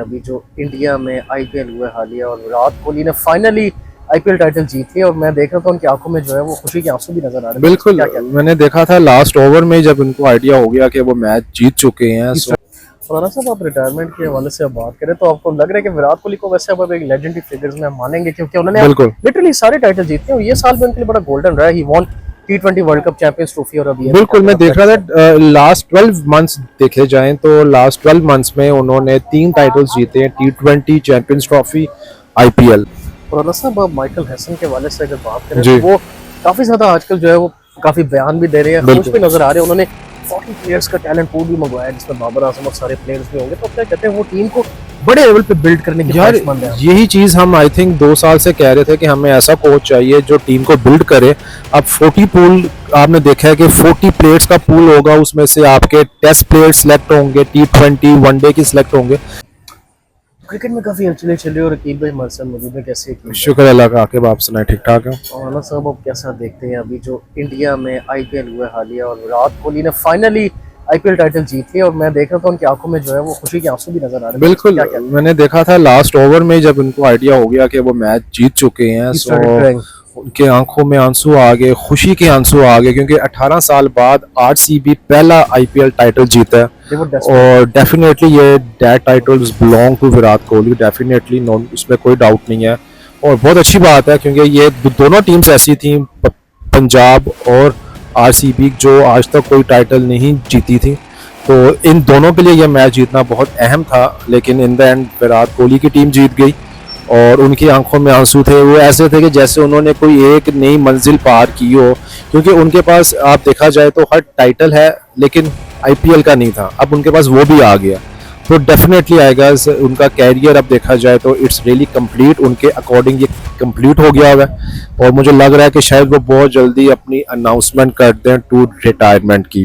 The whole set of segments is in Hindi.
अभी जो इंडिया में आईपीएल हुआ है हालिया और विराट कोहली ने फाइनली आईपीएल टाइटल जीत लिया और मैं देख रहा था उनकी आंखों में जो है वो खुशी के आंसू भी नजर आ रहे थे। बिल्कुल। क्या कहते मैंने देखा था लास्ट ओवर में जब उनको आइडिया हो गया कि वो मैच जीत चुके हैं। हैं फरहाना साहब, आप रिटायरमेंट के हवाले से अब बात करें तो आपको लग रहा है कि विराट कोहली को वैसे अब एक लेजेंडरी फिगर्स में हम मानेंगे क्योंकि उन्होंने बिल्कुल लिटरली सारे टाइटल जीते हैं और ये साल भी उनके लिए बड़ा गोल्डन रहा है। He won T20 World Cup Champions Trophy और अभी बिल्कुल मैं देख रहा था लास्ट 12 मंथ्स देखे जाएं तो लास्ट 12 मंथ्स में उन्होंने 3 टाइटल्स जीते हैं, T20 champions trophy, IPL. Farhana साहब, अब माइकल हैसन के हवाले से अगर बात करें जी। तो वो काफी ज्यादा आजकल जो है वो काफी बयान भी दे रहे हैं, खुश बिल्कुल। भी नजर आ रहे हैं। उन्होंने 40 प्लेयर्स का टैलेंट पूल भी मंगवाया जिसमें बाबर आजम और सारे प्लेयर्स भी होंगे। तो क्या कहते हैं वो टीम को बड़े लेवल पे बिल्ड करने की यार ख्वाहिशमंद है। यही चीज हम आई थिंक 2 साल से कह रहे थे कि हमें ऐसा कोच चाहिए जो टीम को बिल्ड करे। अब 40 पूल आपने देखा है कि 40 प्लेयर्स का पूल होगा, उसमें से आपके टेस्ट प्लेयर सिलेक्ट होंगे, T20 वनडे की सिलेक्ट होंगे। क्रिकेट में काफी हलचलें चल रही है और अकील भाई हमारे साथ मौजूद है। कैसे शुक्र अल्लाह का, आके आप सुनाए ठीक ठाक है। फरहाना साहब, अब कैसा देखते हैं अभी जो इंडिया में आईपीएल हुआ है हालिया और विराट कोहली ने फाइनली आईपीएल टाइटल जीत लिया और मैं देख रहा था उनकी आंखों में जो है वो खुशी के आंसू भी नजर आ रहे थे। बिल्कुल। क्या कहते हैं? मैंने देखा था लास्ट ओवर में जब उनको आइडिया हो गया कि वो मैच जीत चुके हैं, He started crying. उनके आंखों में आंसू आ गए, खुशी के आंसू आ गए, क्योंकि 18 साल बाद आरसीबी पहला आईपीएल टाइटल जीता है। They were desperate. और डेफिनेटली ये that titles belong to Virat Kohli, definitely no, इसमें कोई डाउट नहीं है। और बहुत अच्छी बात है क्योंकि ये दोनों टीम्स ऐसी थी, पंजाब और आरसीबी, जो आज तक कोई टाइटल नहीं जीती थी। तो इन दोनों के लिए यह मैच जीतना बहुत अहम था, लेकिन in the end Virat Kohli की टीम जीत गई और उनकी आंखों में आंसू थे। वो ऐसे थे कि जैसे उन्होंने कोई एक नई मंजिल पार की हो, क्योंकि उनके पास आप देखा जाए तो हर टाइटल है लेकिन आईपीएल का नहीं था, अब उनके पास वो भी आ गया। तो डेफिनेटली आएगा उनका कैरियर, अब देखा जाए तो इट्स रियली कंप्लीट, उनके अकॉर्डिंग ये कंप्लीट हो गया हुआ है। और मुझे लग रहा है कि शायद वो बहुत जल्दी अपनी अनाउंसमेंट कर दें टू रिटायरमेंट की।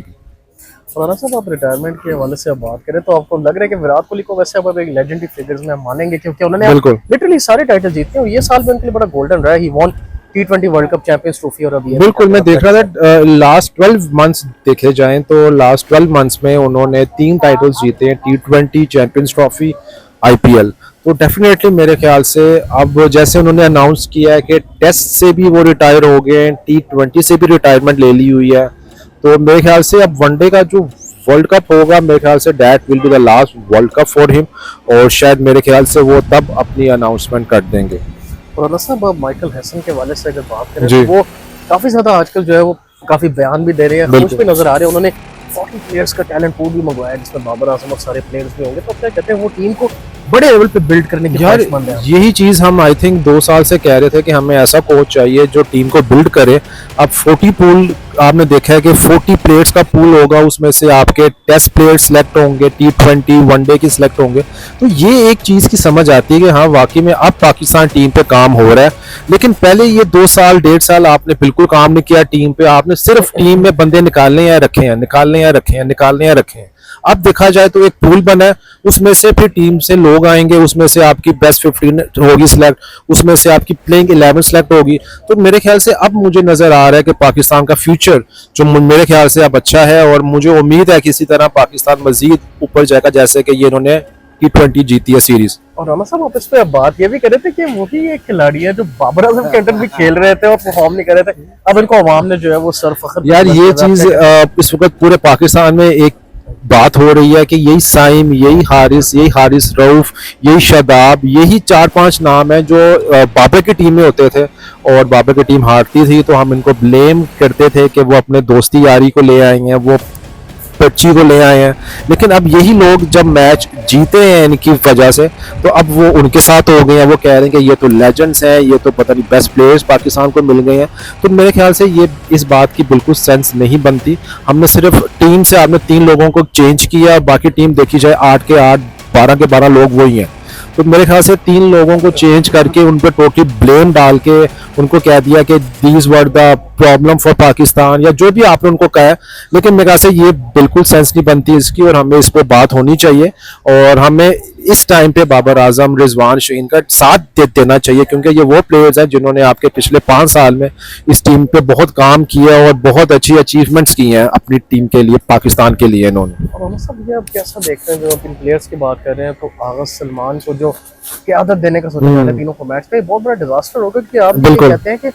फरहाना साहब, आप रिटायरमेंट के हवाले से अब बात करें तो आपको लग रहा है कि विराट कोहली को वैसे अब एक लेजेंडरी फिगर्स में हम मानेंगे क्योंकि उन्होंने बिल्कुल लिटरली सारे टाइटल जीते हैं और ये साल भी उनके लिए बड़ा गोल्डन रहा है। He won T20 World Cup Champions Trophy और अभी बिल्कुल मैं देख रहा था लास्ट 12 मंथ्स देखे जाएं तो लास्ट 12 मंथ्स में उन्होंने 3 टाइटल्स जीते हैं, T20 चैंपियंस ट्रॉफी, आईपीएल। तो डेफिनेटली मेरे ख्याल से अब जैसे उन्होंने अनाउंस किया है कि टेस्ट से भी वो रिटायर हो गए, T20 से भी रिटायरमेंट ले ली हुई है, तो मेरे ख्याल से अब वनडे का जो वर्ल्ड कप होगा, मेरे ख्याल say that will be the last world cup for him, और शायद मेरे ख्याल से वो तब अपनी अनाउंसमेंट कर देंगे। फरहाना साहब, अब माइकल हैसन के हवाले से अगर बात करें जी। तो वो काफी ज्यादा आजकल जो है वो काफी बयान भी दे रहे हैं, खुश बिल्कुल। भी नजर आ रहे हैं। उन्होंने 40 प्लेयर्स का टैलेंट पूल भी मंगवाया जिसमें बाबर आजम और सारे प्लेयर्स भी होंगे। तो क्या कहते हैं वो टीम को बड़े लेवल पे बिल्ड करने की यार ख्वाहिशमंद है। यही चीज हम आई थिंक 2 साल से कह रहे थे कि हमें ऐसा कोच चाहिए जो टीम को बिल्ड करे। अब 40 पूल आपने देखा है कि 40 प्लेयर्स का पूल होगा, उसमें से आपके टेस्ट प्लेयर सिलेक्ट होंगे, T20 वनडे की सिलेक्ट होंगे। तो ये एक चीज की समझ आती है कि हाँ वाकई में अब पाकिस्तान टीम पे काम हो रहा है। लेकिन पहले ये 2 साल 1.5 साल आपने बिल्कुल काम नहीं किया टीम पे, आपने सिर्फ टीम में बंदे निकालने या रखे हैं, निकालने या रखे हैं, निकालने या रखे हैं। अब देखा जाए तो एक पूल बना है, उसमें से फिर टीम से लोग आएंगे, उसमें से आपकी बेस्ट 15 होगी सिलेक्ट, उसमें से आपकी प्लेइंग 11 सिलेक्ट होगी। तो मेरे ख्याल से अब मुझे नजर आ रहा है कि पाकिस्तान का फ्यूचर जो मेरे ख्याल से अब अच्छा है, और मुझे उम्मीद है कि इसी तरह पाकिस्तान मजीद ऊपर जाएगा, जैसे कि ये इन्होंने T20 जीती है सीरीज। और रामा साहब, आप इस पे अब बात ये भी कर रहे थे कि वही एक खिलाड़ी है जो बाबर आजम के अंडर भी खेल रहे थे और परफॉर्म नहीं कर रहे थे। अब इनको अवाम ने जो है वो सरफखर यार ये चीज इस वक्त पूरे पाकिस्तान में एक बात हो रही है कि यही साइम, यही हारिस रऊफ, यही शादाब, यही 4-5 नाम है जो बाबर की टीम में होते थे और बाबर की टीम हारती थी तो हम इनको ब्लेम करते थे कि वो अपने दोस्ती यारी को ले आए हैं, वो पर्ची को ले आए हैं। लेकिन अब यही लोग जब मैच जीते हैं इनकी वजह से, तो अब वो उनके साथ हो गए हैं, वो कह रहे हैं कि ये तो लेजेंड्स हैं, ये तो पता नहीं बेस्ट प्लेयर्स पाकिस्तान को मिल गए हैं। तो मेरे ख्याल से ये इस बात की बिल्कुल सेंस नहीं बनती। हमने सिर्फ टीम से आपने 3 लोगों को चेंज किया, बाकी टीम देखी जाए 8 के 8, 12 के 12 लोग वही हैं। तो मेरे ख्याल से 3 लोगों को चेंज करके उन पर टोटली ब्लेम डाल के उनको कह दिया कि these were the problem for Pakistan, या जो भी आपने उनको कहा है। लेकिन मेरे ख्याल से ये बिल्कुल सेंस नहीं बनती इसकी, और हमें इस पर बात होनी चाहिए और हमें इस टाइम पे बाबर आजम, रिजवान, शहीन का साथ देना चाहिए, क्योंकि ये वो प्लेयर्स हैं जिन्होंने आपके पिछले 5 साल में इस टीम पे बहुत काम किया और बहुत अच्छी अचीवमेंट्स की हैं अपनी टीम के लिए, पाकिस्तान के लिए इन्होंने। और हम सब ये अब कैसा देखते हैं, जो अब इन प्लेयर्स की बात कर रहे हैं, तो आगा सलमान को जो क़यादत देने का सोचा जा रहा है तीनों फॉर्मेट्स पे, बहुत बड़ा डिजास्टर होगा, क्योंकि आप ये बिल्कुल। कहते हैं कि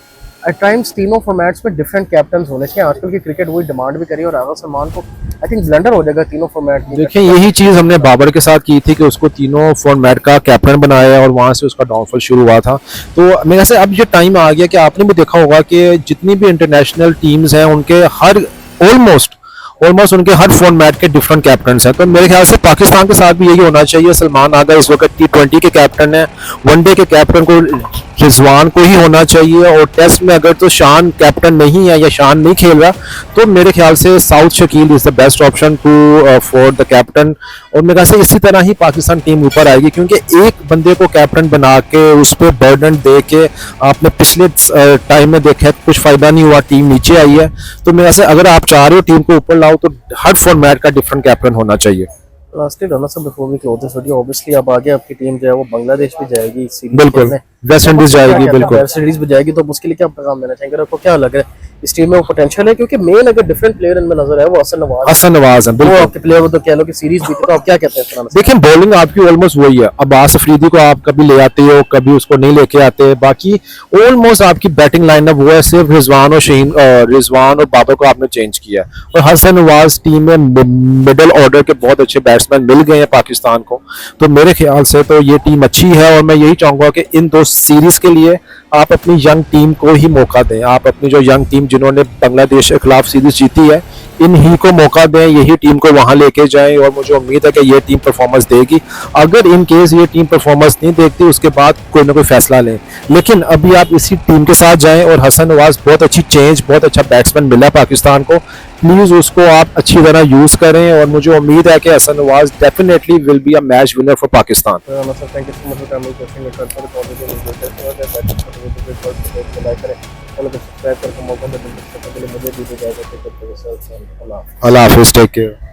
एट टाइम्स तीनों फॉर्मेट्स में डिफरेंट कैप्टन होने चाहिए। आजकल की क्रिकेट वही डिमांड भी करी, और आगा सलमान को आई थिंक ब्लंडर हो जाएगा तीनों फॉर्मेट में। देखिए यही चीज हमने बाबर के साथ की थी कि उसको तीनों फॉर्मेट का कैप्टन बनाया और वहां से उसका डाउनफॉल शुरू हुआ था। तो मेरे से अब ये टाइम आ गया कि आपने भी देखा होगा कि जितनी भी इंटरनेशनल टीम्स हैं उनके हर ऑलमोस्ट उनके हर फॉर्मेट के डिफरेंट कैप्टन हैं। तो मेरे ख्याल से पाकिस्तान के साथ भी यही होना चाहिए। सलमान आगा इस वक्त T20 के कैप्टन है, वनडे के कैप्टन को रिजवान को ही होना चाहिए, और टेस्ट में अगर तो शान कैप्टन नहीं है या शान नहीं खेल रहा तो मेरे ख्याल से Saud Shakeel is the best option to for the captain. और मेरे ख्याल से इसी तरह ही पाकिस्तान टीम ऊपर आएगी, क्योंकि एक बंदे को कैप्टन बना के उस पर बर्डन दे के आपने पिछले टाइम में देखा कुछ फायदा नहीं हुआ, टीम नीचे आई है। तो मेरे ख्याल से अगर आप चाह रहे हो टीम को ऊपर लाओ तो हर फॉर्मेट का डिफरेंट कैप्टन होना चाहिए। लास्टली रना सब before we close this video, obviously अब आगे आपकी टीम जो है वो बांग्लादेश भी जाएगी इस सीरीज बिल्कुल, में, वेस्ट इंडीज जाएगी, बिल्कुल वेस्ट इंडीज भी जाएगी, तो उसके लिए क्या पैगाम देना चाहेंगे? आपको क्या लग रहा है इस टीम में वो पोटेंशियल है? क्योंकि मेन अगर डिफरेंट प्लेयर इनमें नजर है वो हसन नवाज है, वो बिल्कुल। आपके प्लेयर वो तो कह लो कि सीरीज जीते, तो आप क्या कहते हैं इस तरह से? देखिए बॉलिंग आपकी ऑलमोस्ट वही है। अब्बास अफरीदी को आप कभी ले आते हो, कभी उसको नहीं लेके आते, बाकी ऑलमोस्ट आपकी बैटिंग लाइनअप वो है। सिर्फ रिजवान और बाबर को आपने चेंज किया, और हसन नवाज टीम में मिडिल ऑर्डर के बहुत अच्छे बैट्समैन मिल गए हैं पाकिस्तान को। तो मेरे ख्याल से तो ये टीम अच्छी है, और मैं यही चाहूंगा कि इन दो सीरीज के लिए आप अपनी यंग टीम को ही मौका दें। आप अपनी जो यंग टीम जिन्होंने बांग्लादेश के खिलाफ सीरीज जीती है, इन्हीं को मौका दें, यही टीम को वहां लेके जाएं, और मुझे उम्मीद है कि ये टीम परफॉर्मेंस देगी। अगर इन केस ये टीम परफॉर्मेंस नहीं देखती उसके बाद कोई ना कोई फैसला लें, लेकिन अभी आप इसी टीम के साथ जाएं। और हसन नवाज बहुत अच्छी चेंज, बहुत अच्छा बैट्समैन मिला पाकिस्तान को, प्लीज उसको आप अच्छी तरह यूज करें, और मुझे उम्मीद है कि Hasan Nawaz definitely will be a match winner for Pakistan. मतलब thank you so much for coming, question करते हैं, लाइक करें, चलो सब्सक्राइब करके मौका दें, मुझे दीजिए इजाजत। अल्लाह हाफिज, टेक केयर।